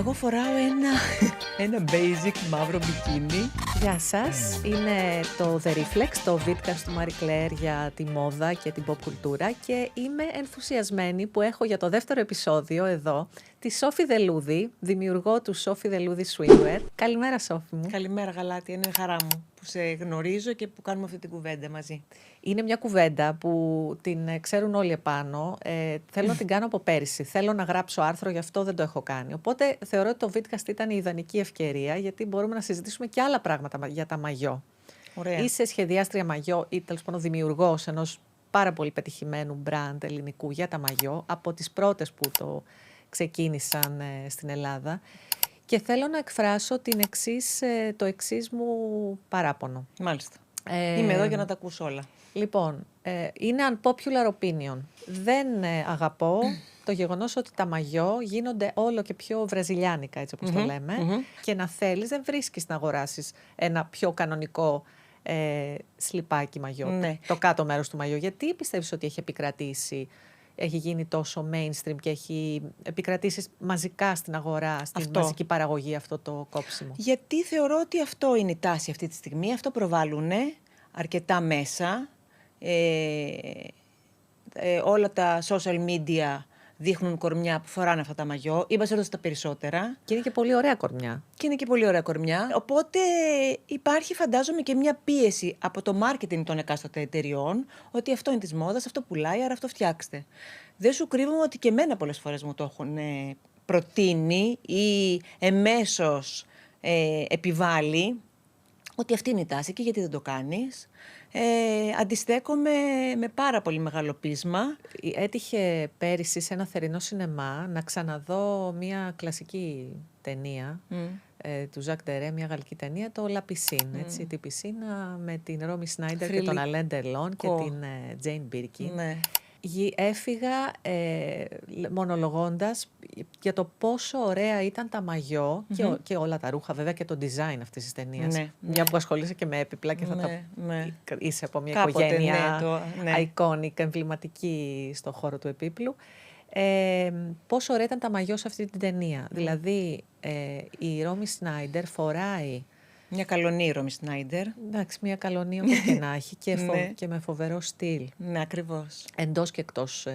Εγώ φοράω ένα basic μαύρο μπικίνι. Γεια σας, είναι το The Reflex, το vidcast του Marie Claire για τη μόδα και την pop κουλτούρα και είμαι ενθουσιασμένη που έχω για το δεύτερο επεισόδιο εδώ τη Σόφη Δελούδη, δημιουργό του Σόφη Δελούδη Swimwear. Καλημέρα Σόφη μου. Καλημέρα Γαλάτη, είναι χαρά μου που σε γνωρίζω και που κάνουμε αυτή την κουβέντα μαζί. Είναι μια κουβέντα που την ξέρουν όλοι επάνω. Θέλω να την κάνω από πέρυσι. Θέλω να γράψω άρθρο, γι' αυτό δεν το έχω κάνει. Οπότε θεωρώ ότι το vidcast ήταν η ιδανική ευκαιρία, γιατί μπορούμε να συζητήσουμε και άλλα πράγματα για τα μαγιό. Ωραία. Είσαι σχεδιάστρια μαγιό ή τέλος πάντων δημιουργός ενός πάρα πολύ πετυχημένου μπραντ ελληνικού για τα μαγιό, από τις πρώτες που το ξεκίνησαν στην Ελλάδα. Και θέλω να εκφράσω το εξής μου παράπονο. Μάλιστα. Είμαι εδώ για να τα ακούσω όλα. Λοιπόν, είναι unpopular opinion. Δεν αγαπώ το γεγονός ότι τα μαγιό γίνονται όλο και πιο βραζιλιάνικα, έτσι όπως το λέμε, και να θέλεις, δεν βρίσκεις να αγοράσεις ένα πιο κανονικό σλιπάκι μαγιό, Ναι. το κάτω μέρος του μαγιό. Γιατί πιστεύεις ότι έχει επικρατήσει, έχει γίνει τόσο mainstream και έχει επικρατήσει μαζικά στην αγορά, στην μαζική παραγωγή αυτό το κόψιμο? Γιατί θεωρώ ότι αυτό είναι η τάση αυτή τη στιγμή, αυτό προβάλλουν αρκετά μέσα. Όλα τα social media δείχνουν κορμιά που φοράνε αυτά τα μαγιό, ή μπας τα περισσότερα. Και είναι και πολύ ωραία κορμιά. Και είναι και πολύ ωραία κορμιά. Οπότε υπάρχει, φαντάζομαι, και μια πίεση από το marketing των εκάστοτε εταιριών ότι αυτό είναι της μόδας, αυτό πουλάει, άρα αυτό φτιάξτε. Δεν σου κρύβουμε ότι και εμένα πολλές φορές μου το έχουν προτείνει ή εμέσως επιβάλλει ότι αυτή είναι η τάση και γιατί δεν το κάνεις. Αντιστέκομαι με πάρα πολύ μεγάλο πείσμα. Έτυχε πέρυσι σε ένα θερινό σινεμά να ξαναδώ μια κλασική ταινία του Ζακ Ντερέ, μια γαλλική ταινία, το La Piscine, έτσι, τη πισίνα με την Ρόμι Σνάιντερ και τον Αλέν Ντελόν και την Τζέιν Μπίρκιν. Ναι. Έφυγα μονολογώντας για το πόσο ωραία ήταν τα μαγιό και όλα τα ρούχα, βέβαια, και το design αυτής της ταινίας. Μια που ασχολείσαι και με έπιπλα και είσαι από μια οικογένεια iconic, εμβληματική στον χώρο του επίπλου. Πόσο ωραία ήταν τα μαγιό σε αυτή την ταινία. Δηλαδή, η Ρόμι Σνάιντερ φοράει μια καλονή Ρόμι Σνάιντερ. Εντάξει, μια καλονή όπως και να έχει και με φοβερό στυλ. Ναι, ακριβώς. Εντός και εκτός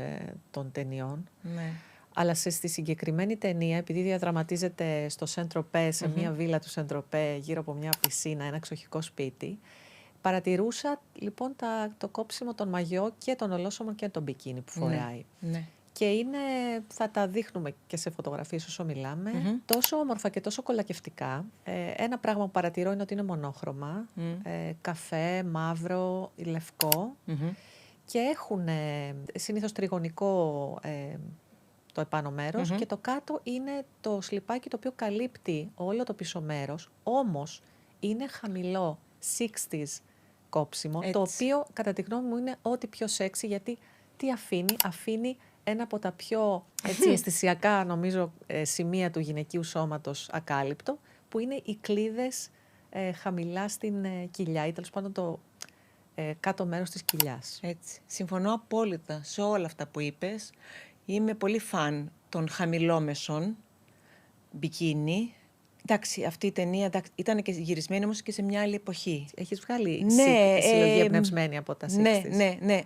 των ταινιών. Ναι. Αλλά στη συγκεκριμένη ταινία, επειδή διαδραματίζεται στο Σεντροπέ, σε μια βίλα του Σεντροπέ, γύρω από μια πισίνα, ένα εξοχικό σπίτι, παρατηρούσα λοιπόν το κόψιμο των μαγιό και των ολόσωμων και των μπικίνι που φοράει. Ναι. Και θα τα δείχνουμε και σε φωτογραφίες όσο μιλάμε, τόσο όμορφα και τόσο κολακευτικά. Ένα πράγμα που παρατηρώ είναι ότι είναι μονόχρωμα, καφέ, μαύρο, λευκό, και έχουν συνήθως τριγωνικό το επάνω μέρος και το κάτω είναι το σλιπάκι το οποίο καλύπτει όλο το πίσω μέρος, όμως είναι χαμηλό 60s κόψιμο, το οποίο κατά τη γνώμη μου είναι ό,τι πιο σεξι, γιατί τι αφήνει ένα από τα πιο αισθησιακά νομίζω σημεία του γυναικείου σώματος ακάλυπτο, που είναι οι κλείδες χαμηλά στην κοιλιά ή τέλος πάντων το κάτω μέρος της κοιλιάς. Έτσι. Συμφωνώ απόλυτα σε όλα αυτά που είπες. Είμαι πολύ φαν των χαμηλόμεσων μπικίνι. Εντάξει, αυτή η ταινία ήταν και γυρισμένη όμως και σε μια άλλη εποχή. Έχεις βγάλει συλλογή εμπνευσμένη από τα 60's. Ναι.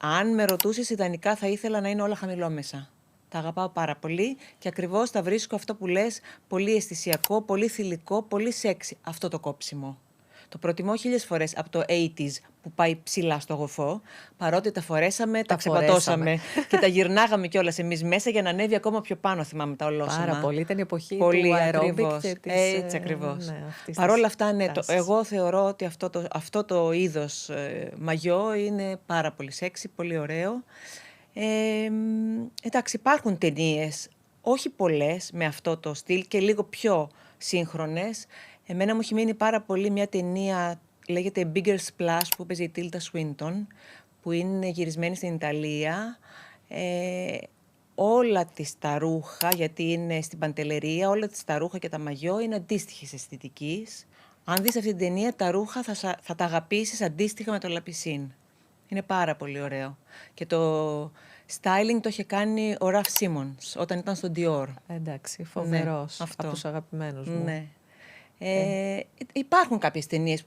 Αν με ρωτούσες, ιδανικά θα ήθελα να είναι όλα χαμηλόμεσα. Τα αγαπάω πάρα πολύ και ακριβώς τα βρίσκω αυτό που λες πολύ αισθησιακό, πολύ θηλυκό, πολύ σεξι. Αυτό το κόψιμο. Το προτιμώ 1000 φορές από το 80s που πάει ψηλά στο γοφό, παρότι τα φορέσαμε, τα ξεπατώσαμε και τα γυρνάγαμε κιόλας εμείς μέσα για να ανέβει ακόμα πιο πάνω, θυμάμαι τα ολόσωμα. Πάρα πολύ, ήταν η εποχή πολύ του aerobic και της... Έτσι ακριβώς. Παρ' όλα αυτά, εγώ θεωρώ ότι αυτό το είδος μαγιό είναι πάρα πολύ σεξι, πολύ ωραίο. Εντάξει, υπάρχουν ταινίες, όχι πολλές, με αυτό το στυλ και λίγο πιο σύγχρονες. Εμένα μου έχει μείνει πάρα πολύ μια ταινία, λέγεται Bigger Splash, που παίζει η Tilda Swinton, που είναι γυρισμένη στην Ιταλία. Όλα της τα ρούχα, γιατί είναι στην Παντελερία, όλα της τα ρούχα και τα μαγιό είναι αντίστοιχης αισθητικής. Αν δεις αυτή την ταινία, τα ρούχα θα τα αγαπήσεις αντίστοιχα με το La Piscine. Είναι πάρα πολύ ωραίο. Και το Styling το είχε κάνει ο Ραφ Σίμονς όταν ήταν στο Dior. Εντάξει, φοβερός, Ναι, αυτό. από τους αγαπημένους μου. Ναι. Υπάρχουν κάποιες ταινίες.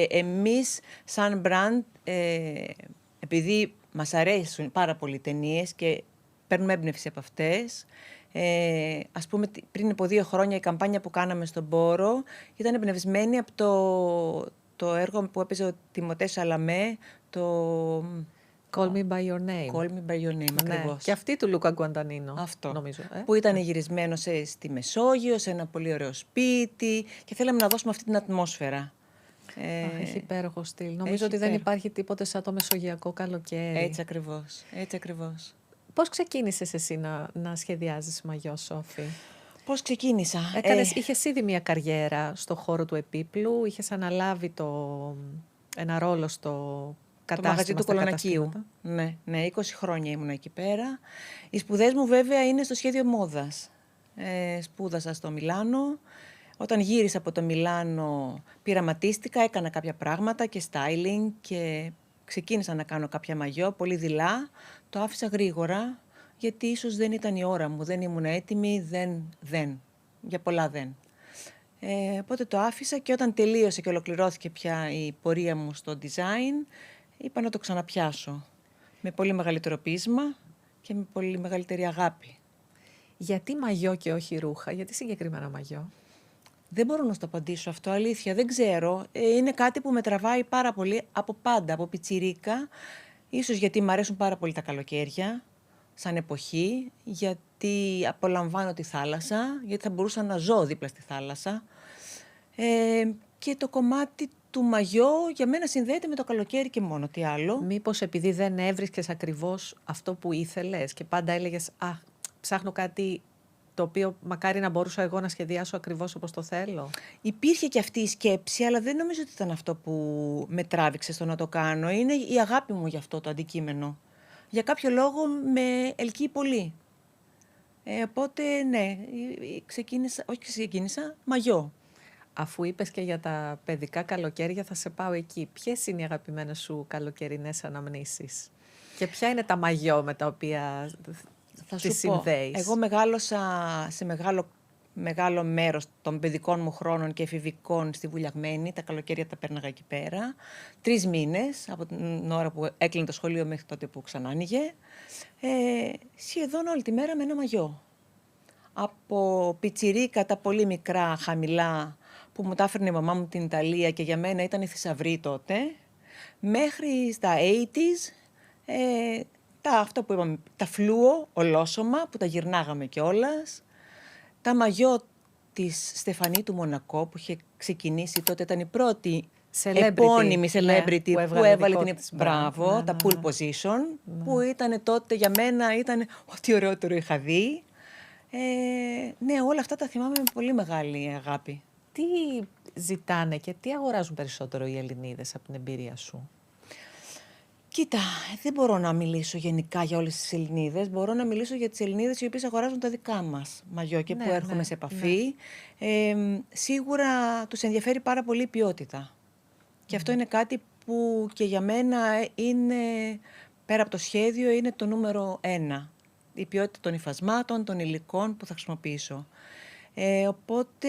Εμείς σαν brand, επειδή μας αρέσουν πάρα πολύ ταινίες και παίρνουμε έμπνευση από αυτές, ας πούμε πριν από 2 χρόνια η καμπάνια που κάναμε στον Πόρο ήταν εμπνευσμένη από το έργο που έπαιζε ο Τιμωτέ Σαλαμέ, το Call Me By Your Name. Call Me By Your Name, ακριβώς. Και αυτή του Λούκα Γκουαντανίνο, Αυτό. νομίζω. Που ήταν γυρισμένο στη Μεσόγειο, σε ένα πολύ ωραίο σπίτι και θέλαμε να δώσουμε αυτή την ατμόσφαιρα. Έχει υπέροχο στυλ. Νομίζω ότι δεν υπάρχει τίποτε σαν το μεσογειακό καλοκαίρι. Έτσι ακριβώς, έτσι ακριβώς. Πώς ξεκίνησες εσύ να σχεδιάζεις μαγιό, Σόφη? Πώς ξεκίνησα? Είχες ήδη μια καριέρα στο χώρο του επίπλου, είχες αναλάβει ένα ρόλο στο κατάστημα, το μαγαζί του Κολονακίου. Ναι, 20 χρόνια ήμουν εκεί πέρα. Οι σπουδές μου βέβαια είναι στο σχέδιο μόδας. Σπούδασα στο Μιλάνο. Όταν γύρισα από το Μιλάνο πειραματίστηκα, έκανα κάποια πράγματα και styling και ξεκίνησα να κάνω κάποια μαγιό, πολύ δειλά. Το άφησα γρήγορα, γιατί ίσως δεν ήταν η ώρα μου, δεν ήμουν έτοιμη, για πολλά δεν. Οπότε το άφησα και όταν τελείωσε και ολοκληρώθηκε πια η πορεία μου στο design, είπα να το ξαναπιάσω. Με πολύ μεγαλύτερο πείσμα και με πολύ μεγαλύτερη αγάπη. Γιατί μαγιό και όχι ρούχα, γιατί συγκεκριμένα μαγιό? Δεν μπορώ να σου το απαντήσω αυτό, αλήθεια, δεν ξέρω. Είναι κάτι που με τραβάει πάρα πολύ από πάντα, από πιτσιρίκα. Ίσως γιατί μου αρέσουν πάρα πολύ τα καλοκαίρια, σαν εποχή, γιατί απολαμβάνω τη θάλασσα, γιατί θα μπορούσα να ζω δίπλα στη θάλασσα. Και το κομμάτι του μαγιό για μένα συνδέεται με το καλοκαίρι και μόνο, τι άλλο. Μήπως επειδή δεν έβρισκες ακριβώς αυτό που ήθελες και πάντα έλεγες ψάχνω κάτι το οποίο μακάρι να μπορούσα εγώ να σχεδιάσω ακριβώς όπως το θέλω? Υπήρχε και αυτή η σκέψη, αλλά δεν νομίζω ότι ήταν αυτό που με τράβηξε στο να το κάνω. Είναι η αγάπη μου για αυτό το αντικείμενο. Για κάποιο λόγο με ελκύει πολύ. Οπότε, ναι, ξεκίνησα μαγιό. Αφού είπες και για τα παιδικά καλοκαίρια, θα σε πάω εκεί. Ποιες είναι οι αγαπημένες σου καλοκαιρινές αναμνήσεις? Και ποια είναι τα μαγιό με τα οποία τις συνδέεις? Εγώ μεγάλωσα σε μεγάλο μέρος των παιδικών μου χρόνων και εφηβικών στη Βουλιαγμένη. Τα καλοκαίρια τα πέρναγα εκεί πέρα. 3 μήνες, από την ώρα που έκλεινε το σχολείο μέχρι τότε που ξανά άνοιγε. Σχεδόν όλη τη μέρα με ένα μαγιό. Από πιτσιρίκα, τα πολύ μικρά, χαμηλά, που μου τα έφερνε η μαμά μου την Ιταλία και για μένα ήταν θησαυρή τότε, μέχρι στα 80s, αυτά που είπαμε, τα φλούο, ολόσωμα, που τα γυρνάγαμε κιόλας, τα μαγιό της Στεφανή του Μονακό, που είχε ξεκινήσει τότε, ήταν η πρώτη επώνυμη celebrity που έβαλε την... Μπράβο, τα pole position, που ήταν τότε για μένα, ήταν ό,τι ωραιότερο είχα δει. Ναι, όλα αυτά τα θυμάμαι με πολύ μεγάλη αγάπη. Τι ζητάνε και τι αγοράζουν περισσότερο οι Ελληνίδες από την εμπειρία σου? Κοίτα, δεν μπορώ να μιλήσω γενικά για όλες τις Ελληνίδες. Μπορώ να μιλήσω για τις Ελληνίδες οι οποίες αγοράζουν τα δικά μας μαγιό και που έρχομαι σε επαφή. Σίγουρα τους ενδιαφέρει πάρα πολύ η ποιότητα. Και αυτό είναι κάτι που και για μένα είναι, πέρα από το σχέδιο, είναι το νούμερο 1. Η ποιότητα των υφασμάτων, των υλικών που θα χρησιμοποιήσω. Οπότε,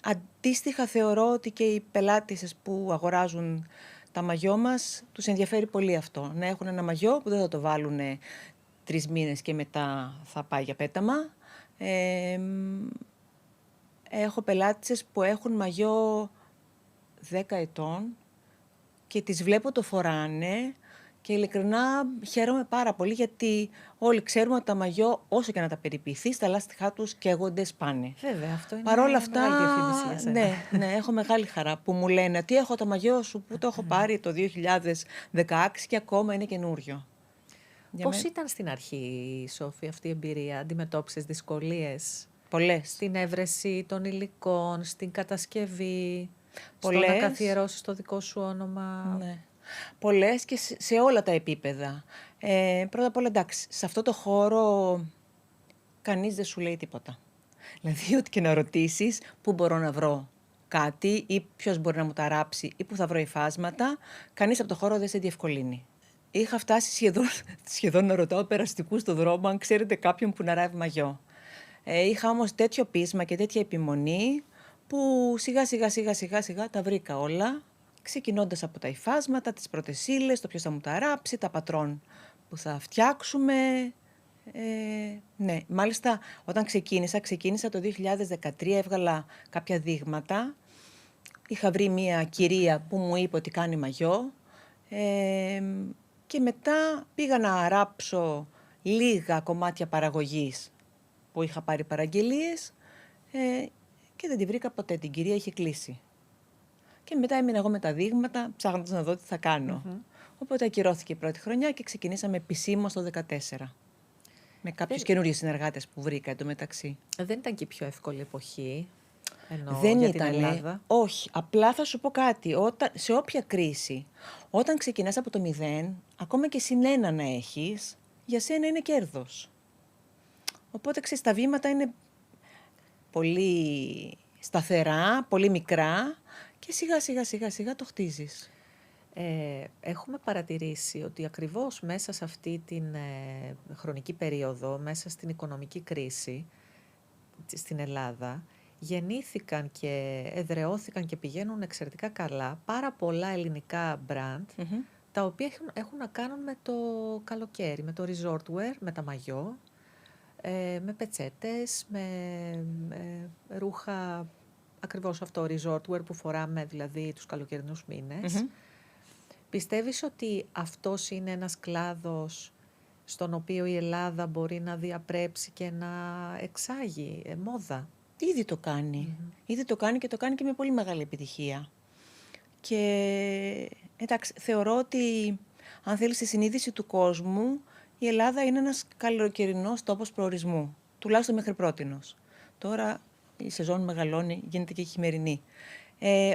αντίστοιχα θεωρώ ότι και οι πελάτησες που αγοράζουν τα μαγιό μας, τους ενδιαφέρει πολύ αυτό. Να έχουν ένα μαγιό που δεν θα το βάλουν 3 μήνες και μετά θα πάει για πέταμα. Έχω πελάτησες που έχουν μαγιό 10 ετών και τις βλέπω το φοράνε και ειλικρινά χαίρομαι πάρα πολύ, γιατί όλοι ξέρουμε ότι τα μαγιό, όσο και να τα περιποιηθείς, τα λάστιχά τους καίγονται, σπάνε. Βέβαια, αυτό είναι παρόλα αυτά, μεγάλη διαφήμιση για σένα. Ναι, έχω μεγάλη χαρά που μου λένε ότι έχω το μαγιό σου που το έχω πάρει το 2016 και ακόμα είναι καινούριο. Πώς ήταν στην αρχή, Σόφη, αυτή η εμπειρία? Αντιμετώπισες δυσκολίες? Πολλές. Στην έβρεση των υλικών, στην κατασκευή, Πολλές. στο να καθιερώσεις το δικό σου όνομα? Ναι. Πολλές και σε όλα τα επίπεδα. Πρώτα απ' όλα, εντάξει, σε αυτό το χώρο κανείς δεν σου λέει τίποτα. Δηλαδή, ό,τι και να ρωτήσεις, πού μπορώ να βρω κάτι ή ποιος μπορεί να μου τα ράψει ή πού θα βρω υφάσματα, κανείς από το χώρο δεν σε διευκολύνει. είχα φτάσει σχεδόν να ρωτάω περαστικού στο δρόμο αν ξέρετε κάποιον που να ράβει μαγιό. Είχα όμως τέτοιο πείσμα και τέτοια επιμονή που σιγά τα βρήκα όλα, ξεκινώντας από τα υφάσματα, τις πρώτες ύλες, το ποιος θα μου τα ράψει, τα πατρόν που θα φτιάξουμε. Ναι, μάλιστα όταν ξεκίνησα το 2013, έβγαλα κάποια δείγματα. Είχα βρει μια κυρία που μου είπε ότι κάνει μαγιό και μετά πήγα να ράψω λίγα κομμάτια παραγωγής που είχα πάρει παραγγελίες και δεν τη βρήκα ποτέ, την κυρία είχε κλείσει. Και μετά έμεινα εγώ με τα δείγματα, ψάχνοντας να δω τι θα κάνω. Οπότε ακυρώθηκε η πρώτη χρονιά και ξεκινήσαμε επισήμως το 2014. Με κάποιους καινούριους συνεργάτες που βρήκα εντωμεταξύ. Δεν ήταν και η πιο εύκολη εποχή, Δεν για ήταν, την Ελλάδα. όχι. Απλά θα σου πω κάτι. Σε όποια κρίση, όταν ξεκινάς από το 0, ακόμα και συνένα να έχεις, για σένα είναι κέρδος. Οπότε, ξέρεις, τα βήματα είναι πολύ σταθερά, πολύ μικρά και σιγά το χτίζεις. Έχουμε παρατηρήσει ότι ακριβώς μέσα σε αυτή την χρονική περίοδο, μέσα στην οικονομική κρίση στην Ελλάδα, γεννήθηκαν και εδραιώθηκαν και πηγαίνουν εξαιρετικά καλά πάρα πολλά ελληνικά brand, τα οποία έχουν να κάνουν με το καλοκαίρι, με το resort wear, με τα μαγιό, με πετσέτες, με ρούχα, ακριβώς αυτό, resort wear που φοράμε δηλαδή τους καλοκαιρινούς μήνες. Πιστεύεις ότι αυτός είναι ένας κλάδος στον οποίο η Ελλάδα μπορεί να διαπρέψει και να εξάγει μόδα? Ήδη το κάνει. Ήδη το κάνει και το κάνει και με πολύ μεγάλη επιτυχία. Και εντάξει, θεωρώ ότι αν θέλεις τη συνείδηση του κόσμου, η Ελλάδα είναι ένας καλοκαιρινός τόπος προορισμού, τουλάχιστον μέχρι πρότινος. Τώρα η σεζόν μεγαλώνει, γίνεται και χειμερινή.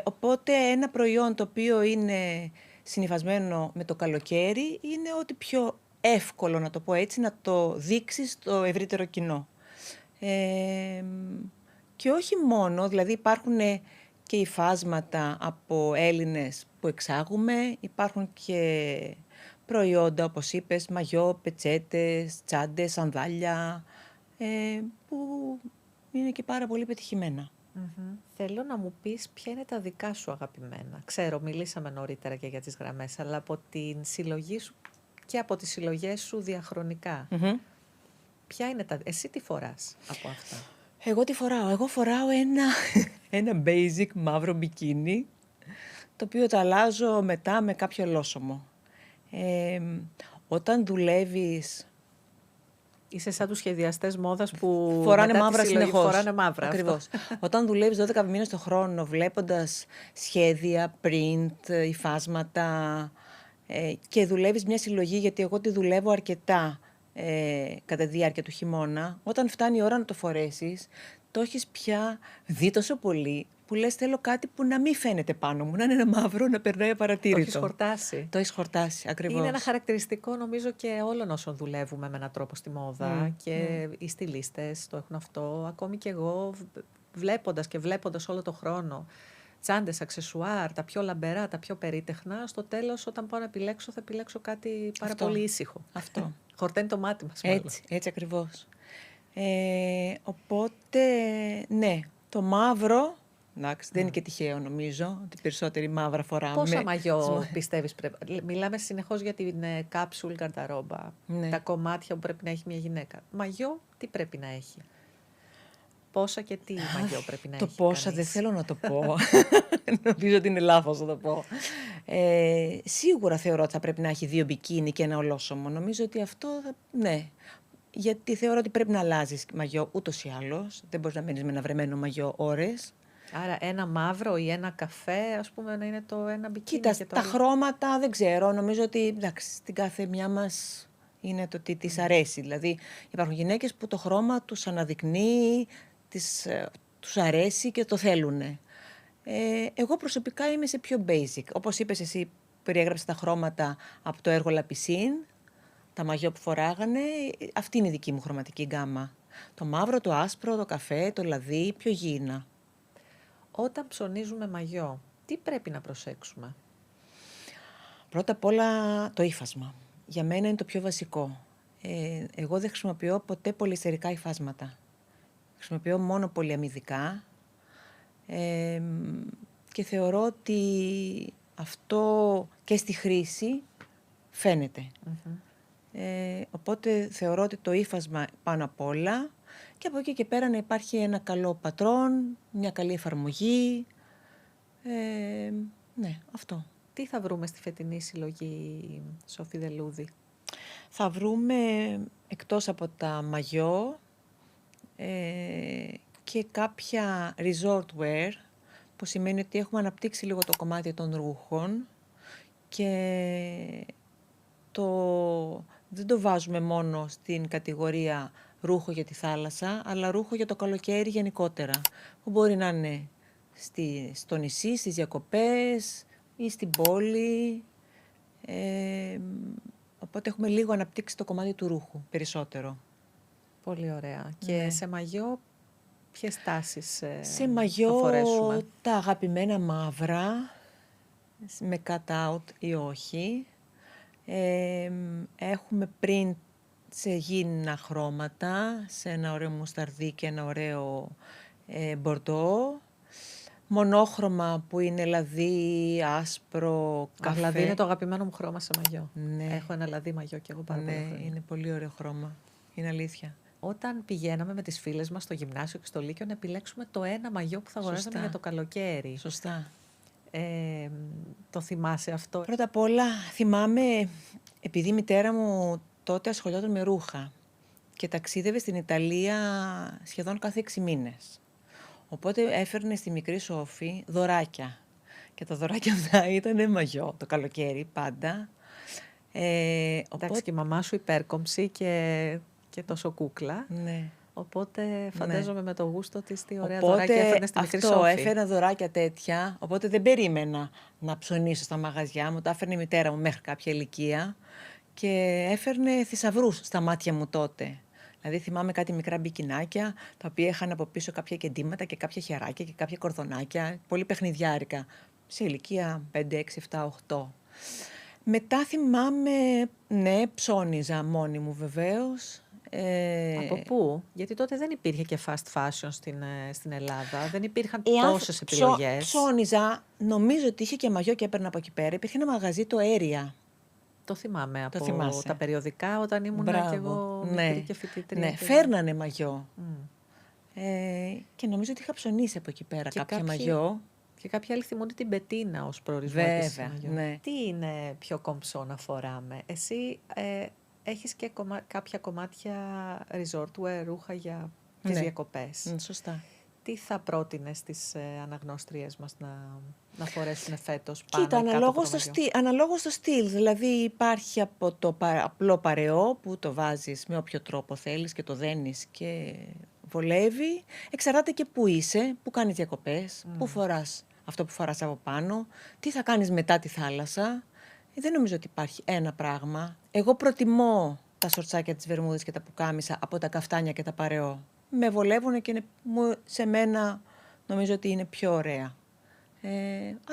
Οπότε ένα προϊόν το οποίο είναι συνυφασμένο με το καλοκαίρι είναι ότι πιο εύκολο, να το πω έτσι, να το δείξεις στο ευρύτερο κοινό. Και όχι μόνο, δηλαδή υπάρχουν και υφάσματα από Έλληνες που εξάγουμε, υπάρχουν και προϊόντα, όπως είπες, μαγιό, πετσέτες, τσάντες, σανδάλια, που είναι και πάρα πολύ πετυχημένα. Θέλω να μου πεις ποια είναι τα δικά σου αγαπημένα. Ξέρω, μιλήσαμε νωρίτερα και για τις γραμμές, αλλά από την συλλογή σου και από τις συλλογές σου διαχρονικά. Ποια είναι εσύ τι φοράς από αυτά? Εγώ τι φοράω? Εγώ φοράω ένα basic μαύρο μπικίνι, το οποίο το αλλάζω μετά με κάποιο λόσωμο. Όταν δουλεύεις... Είσαι σαν τους σχεδιαστές μόδας που φοράνε μαύρα συνεχώς. Φοράνε μαύρα. Ακριβώς. Όταν δουλεύεις 12 μήνες το χρόνο, βλέποντας σχέδια, print, υφάσματα και δουλεύεις μια συλλογή, γιατί εγώ τη δουλεύω αρκετά κατά τη διάρκεια του χειμώνα, όταν φτάνει η ώρα να το φορέσεις, το έχεις πια δει τόσο πολύ, που λες θέλω κάτι που να μην φαίνεται πάνω μου, να είναι ένα μαύρο, να περνάει απαρατήρητο. Το έχεις χορτάσει. Το έχεις χορτάσει, ακριβώς. Είναι ένα χαρακτηριστικό νομίζω και όλων όσων δουλεύουμε με έναν τρόπο στη μόδα και οι στυλίστες το έχουν αυτό, ακόμη και εγώ βλέποντας όλο το χρόνο τσάντες, αξεσουάρ, τα πιο λαμπερά, τα πιο περίτεχνα, στο τέλος όταν πάω να επιλέξω θα επιλέξω κάτι πάρα πολύ ήσυχο. Αυτό. Χορταίνει το μάτι μας. Έτσι ακριβώς. Οπότε, ναι, το μαύρο, εντάξει, δεν είναι και τυχαίο νομίζω, ότι περισσότεροι μαύρα φοράμε. Πόσα μαγιό πιστεύεις πρέπει? Μιλάμε συνεχώς για την κάψουλ γκαρνταρόμπα, τα κομμάτια που πρέπει να έχει μια γυναίκα. Μαγιό τι πρέπει να έχει? Πόσα και τι μαγιό πρέπει να έχει? Το πόσα δεν θέλω να το πω. Νομίζω ότι είναι λάθος να το πω. Σίγουρα θεωρώ ότι θα πρέπει να έχει 2 μπικίνι και ένα ολόσωμο. Νομίζω ότι αυτό, ναι. Γιατί θεωρώ ότι πρέπει να αλλάζεις μαγιό ούτως ή άλλως. Δεν μπορείς να μένεις με ένα βρεμένο μαγιό ώρες. Άρα ένα μαύρο ή ένα καφέ, ας πούμε, να είναι το ένα μπικίνι. Κοίτα, και το τα άλλο... χρώματα δεν ξέρω. Νομίζω ότι εντάξει, στην κάθε μια μας είναι το τι της αρέσει. Δηλαδή υπάρχουν γυναίκες που το χρώμα τους αναδεικνύει, τους αρέσει και το θέλουν. Εγώ προσωπικά είμαι σε πιο basic. Όπως είπες εσύ, περιέγραψες τα χρώματα από το έργο Λαπισίν, τα μαγιό που φοράγανε, αυτή είναι η δική μου χρωματική γκάμα. Το μαύρο, το άσπρο, το καφέ, το λαδί, πιο γήινα. Όταν ψωνίζουμε μαγιό, τι πρέπει να προσέξουμε? Πρώτα απ' όλα το ύφασμα. για μένα είναι το πιο βασικό. Εγώ δεν χρησιμοποιώ ποτέ πολυεστερικά υφάσματα. Χρησιμοποιώ μόνο πολυαμιδικά και θεωρώ ότι αυτό και στη χρήση φαίνεται. Οπότε θεωρώ ότι το ύφασμα πάνω απ' όλα και από εκεί και πέρα να υπάρχει ένα καλό πατρόν, μια καλή εφαρμογή. Ναι, αυτό. Τι θα βρούμε στη φετινή συλλογή Σόφη Δελούδη? Θα βρούμε εκτός από τα μαγιό και κάποια resort wear, που σημαίνει ότι έχουμε αναπτύξει λίγο το κομμάτι των ρούχων και δεν το βάζουμε μόνο στην κατηγορία ρούχο για τη θάλασσα, αλλά ρούχο για το καλοκαίρι γενικότερα, που μπορεί να είναι στο νησί, στις διακοπές ή στην πόλη. Οπότε έχουμε λίγο αναπτύξει το κομμάτι του ρούχου περισσότερο. Πολύ ωραία. Ναι. Και σε μαγιό ποιες τάσεις σε μαγιό, θα φορέσουμε? Τα αγαπημένα μαύρα, με cut-out ή όχι. Έχουμε print σε γήινα χρώματα, σε ένα ωραίο μουσταρδί και ένα ωραίο μπορντό. Μονόχρωμα που είναι λαδί, άσπρο, καφέ. Λαδί είναι το αγαπημένο μου χρώμα σε μαγιό. Ναι. Έχω ένα λαδί μαγιό και εγώ πάρα πολύ. Ναι, είναι πολύ ωραίο χρώμα. Είναι αλήθεια. Όταν πηγαίναμε με τις φίλες μας στο γυμνάσιο και στο Λύκειο να επιλέξουμε το ένα μαγιό που θα αγοράζαμε για το καλοκαίρι. Σωστά. Το θυμάσαι αυτό? Πρώτα απ' όλα θυμάμαι, επειδή η μητέρα μου τότε ασχολιόταν με ρούχα και ταξίδευε στην Ιταλία σχεδόν κάθε 6 μήνες. Οπότε έφερνε στη μικρή Σόφη δωράκια. Και τα δωράκια αυτά ήταν μαγιό το καλοκαίρι πάντα. Εντάξει, και η μαμά σου υπέρκομψη και τόσο κούκλα. Ναι. Οπότε φαντάζομαι με το γούστο της τι ωραία Οπότε, δωράκια έφερνε στη μικρή αυτό, Σόφη. έφερα δωράκια τέτοια, οπότε δεν περίμενα να ψωνίσω στα μαγαζιά μου. Τα έφερνε η μητέρα μου μέχρι κάποια ηλικία και έφερνε θησαυρούς στα μάτια μου τότε. Δηλαδή θυμάμαι κάτι μικρά μπικινάκια, τα οποία είχαν από πίσω κάποια κεντήματα και κάποια χεράκια και κάποια κορδονάκια, πολύ παιχνιδιάρικα, σε ηλικία 5, 6, 7, 8. Μετά θυμάμαι, ναι, ψώνιζα μόνη μου βεβαίως. Από πού? Γιατί τότε δεν υπήρχε και fast fashion στην Ελλάδα, δεν υπήρχαν τόσες επιλογές. Ψώνιζα, νομίζω ότι είχε και μαγιό και έπαιρνα από εκεί πέρα. Υπήρχε ένα μαγαζί, το Area. Το θυμάμαι από θυμάσαι. τα περιοδικά όταν ήμουν και εγώ μικρή και φοιτήτρια. Ναι, φέρνανε μαγιό. Και νομίζω ότι είχα ψωνίσει από εκεί πέρα και κάποια μαγιό. Και κάποιοι άλλοι θυμούνται την πετίνα ως προορισμό. Βέβαια, ναι. Τι είναι πιο κομψό να φοράμε? Εσύ έχεις και κάποια κομμάτια resort wear, ρούχα για τις διακοπές. Σωστά. Τι θα πρότεινες στις αναγνώστριες μας να φορέσουν φέτος Κοίτα, πάνω? αναλόγως στο στυλ. Δηλαδή υπάρχει από το απλό παρεό που το βάζεις με όποιο τρόπο θέλεις και το δένεις και βολεύει. Εξαρτάται και πού είσαι, πού κάνεις διακοπές, πού φοράς αυτό που φοράς από πάνω, τι θα κάνεις μετά τη θάλασσα. Δεν νομίζω ότι υπάρχει ένα πράγμα. Εγώ προτιμώ τα σορτσάκια, τις βερμούδες και τα πουκάμισα από τα καφτάνια και τα παρεό. Με βολεύουν και σε μένα νομίζω ότι είναι πιο ωραία.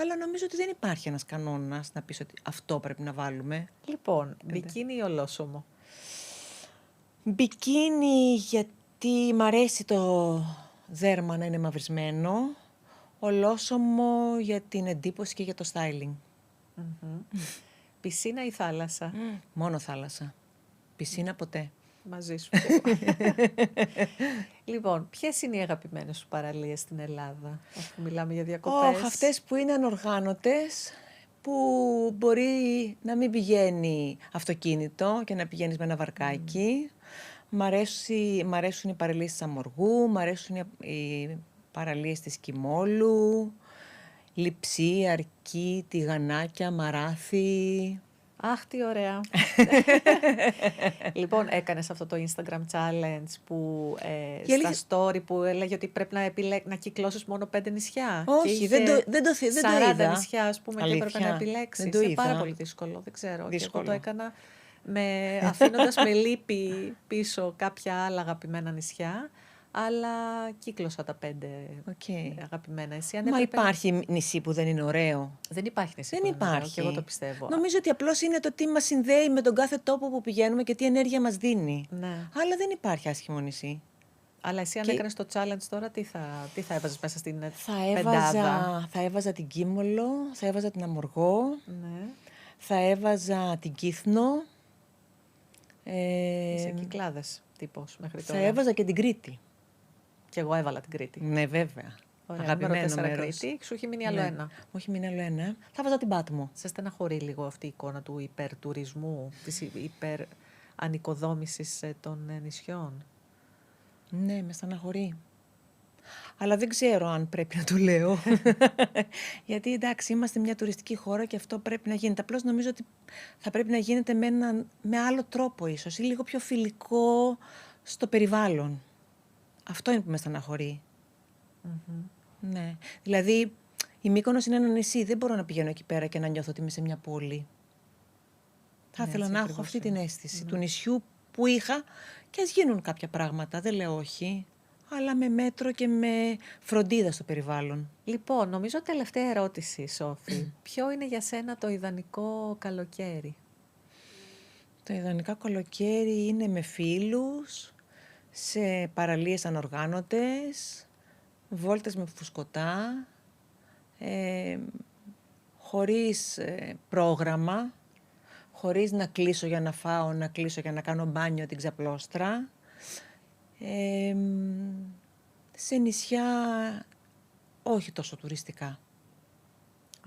Αλλά νομίζω ότι δεν υπάρχει ένας κανόνας να πεις ότι αυτό πρέπει να βάλουμε. Λοιπόν, μπικίνι ή ολόσωμο? Μπικίνι γιατί μ' αρέσει το δέρμα να είναι μαυρισμένο. Ολόσωμο για την εντύπωση και για το styling. Πισίνα ή θάλασσα? Μόνο θάλασσα. Πισίνα ποτέ. Μαζί σου. Λοιπόν, ποιες είναι οι αγαπημένες σου παραλίες στην Ελλάδα, αφού μιλάμε για διακοπές? Αυτές που είναι ανοργάνωτες, που μπορεί να μην πηγαίνει αυτοκίνητο και να πηγαίνεις με ένα βαρκάκι. Μ' αρέσουν οι παραλίες της Αμοργού, μ' αρέσουν οι παραλίες της Κιμόλου, Λειψή, Αρκή, Τηγανάκια, Μαράθι. Αχ, τι ωραία. Λοιπόν, έκανες αυτό το Instagram challenge που στα story που έλεγε ότι πρέπει να κυκλώσεις μόνο 5 νησιά. Όχι, δεν το 40 είδα. νησιά, ας πούμε, και έπρεπε να επιλέξεις. Είναι πάρα πολύ δύσκολο, δεν ξέρω. Δύσκολο. Και εγώ το έκανα αφήνοντας με λύπη πίσω κάποια άλλα αγαπημένα νησιά. αλλά κύκλωσα τα 5 αγαπημένα. Εσύ, αν Μα έπρεπε... υπάρχει νησί που δεν είναι ωραίο? Δεν υπάρχει νησί Δεν που δεν είναι ωραίο, υπάρχει. και εγώ το πιστεύω. Νομίζω ότι απλώς είναι το τι μας συνδέει με τον κάθε τόπο που πηγαίνουμε και τι ενέργεια μας δίνει. Ναι. Αλλά δεν υπάρχει άσχημο νησί. Αλλά εσύ αν έκανες το challenge τώρα, τι θα έβαζες μέσα στην Θα έβαζα την Κίμολο, θα έβαζα την Αμοργό, ναι. θα έβαζα την Κύθνο. Είσαι Κυκλάδες τύπος μέχρι τώρα. Θα έβαζα και την Κρήτη. Και εγώ έβαλα την Κρήτη. Ναι, βέβαια. Ωραία, Αγαπημένο μέρος. Κρήτη, σου έχει μείνει άλλο ένα. Μου έχει μείνει άλλο ένα. Θα έβαζα την Πάτμο. Σε στεναχωρεί λίγο αυτή η εικόνα του υπερτουρισμού, της υπερανοικοδόμησης των νησιών? Ναι, με στεναχωρεί. Αλλά δεν ξέρω αν πρέπει να το λέω. Γιατί εντάξει, είμαστε μια τουριστική χώρα και αυτό πρέπει να γίνεται. Απλώς νομίζω ότι θα πρέπει να γίνεται με άλλο τρόπο ίσως ή λίγο πιο φιλικό στο περιβάλλον. Αυτό είναι που με στεναχωρεί. Ναι. Δηλαδή, η Μύκονος είναι ένα νησί. Δεν μπορώ να πηγαίνω εκεί πέρα και να νιώθω ότι είμαι σε μια πόλη. Θα ήθελα να έχω αυτή την αίσθηση του νησιού που είχα και ας γίνουν κάποια πράγματα. Δεν λέω όχι. Αλλά με μέτρο και με φροντίδα στο περιβάλλον. Λοιπόν, νομίζω τελευταία ερώτηση, Σόφη. Ποιο είναι για σένα το ιδανικό καλοκαίρι? Το ιδανικό καλοκαίρι είναι με φίλους, σε παραλίες ανοργάνωτες, βόλτες με φουσκωτά, χωρίς πρόγραμμα, χωρίς να κλείσω για να φάω, να κλείσω για να κάνω μπάνιο την ξαπλώστρα. Σε νησιά όχι τόσο τουριστικά.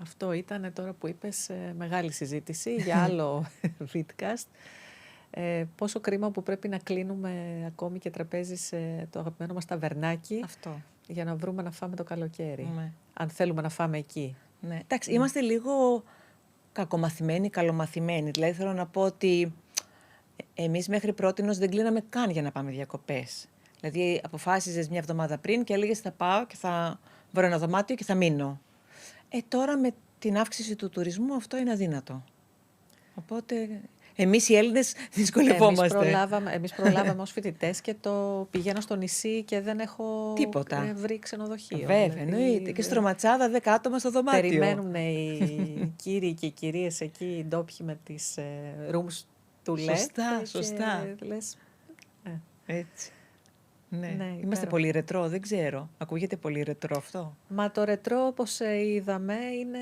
Αυτό ήταν τώρα που είπες μεγάλη συζήτηση για άλλο vidcast. Πόσο κρίμα που πρέπει να κλείνουμε ακόμη και τραπέζι σε το αγαπημένο μας ταβερνάκι. Αυτό. Για να βρούμε να φάμε το καλοκαίρι. Ναι. Αν θέλουμε να φάμε εκεί. Ναι. Εντάξει, είμαστε λίγο κακομαθημένοι, καλομαθημένοι. Δηλαδή θέλω να πω ότι εμείς μέχρι πρότινος δεν κλείναμε καν για να πάμε διακοπές. Δηλαδή αποφάσιζες μια εβδομάδα πριν και έλεγες θα πάω και θα βρω ένα δωμάτιο και θα μείνω. Τώρα με την αύξηση του τουρισμού αυτό είναι αδύνατο. Οπότε εμείς οι Έλληνες δυσκολευόμαστε. Εμείς προλάβαμε ως φοιτητές και το πηγαίνω στο νησί και δεν έχω βρει ξενοδοχείο. Βέβαια, δηλαδή, εννοείται. Και στρωματσάδα 10 άτομα στο δωμάτιο. Περιμένουν οι κύριοι και οι κυρίες εκεί, οι ντόπιοι με τις rooms to let. Σωστά. Λες, έτσι. Ναι. Είμαστε υπέροχα. πολύ ρετρό, δεν ξέρω. Ακούγεται πολύ ρετρό αυτό. Μα το ρετρό, όπως είδαμε, είναι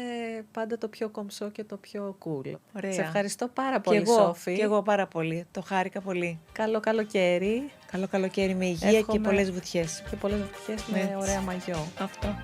πάντα το πιο κομψό και το πιο cool. Ωραία. Σε ευχαριστώ πάρα πολύ, Σόφη. Και εγώ πάρα πολύ. Το χάρηκα πολύ. Καλό καλοκαίρι. Καλό καλοκαίρι με υγεία και πολλές βουτιές. Και πολλές βουτιές με ωραία μαγιό. Αυτό.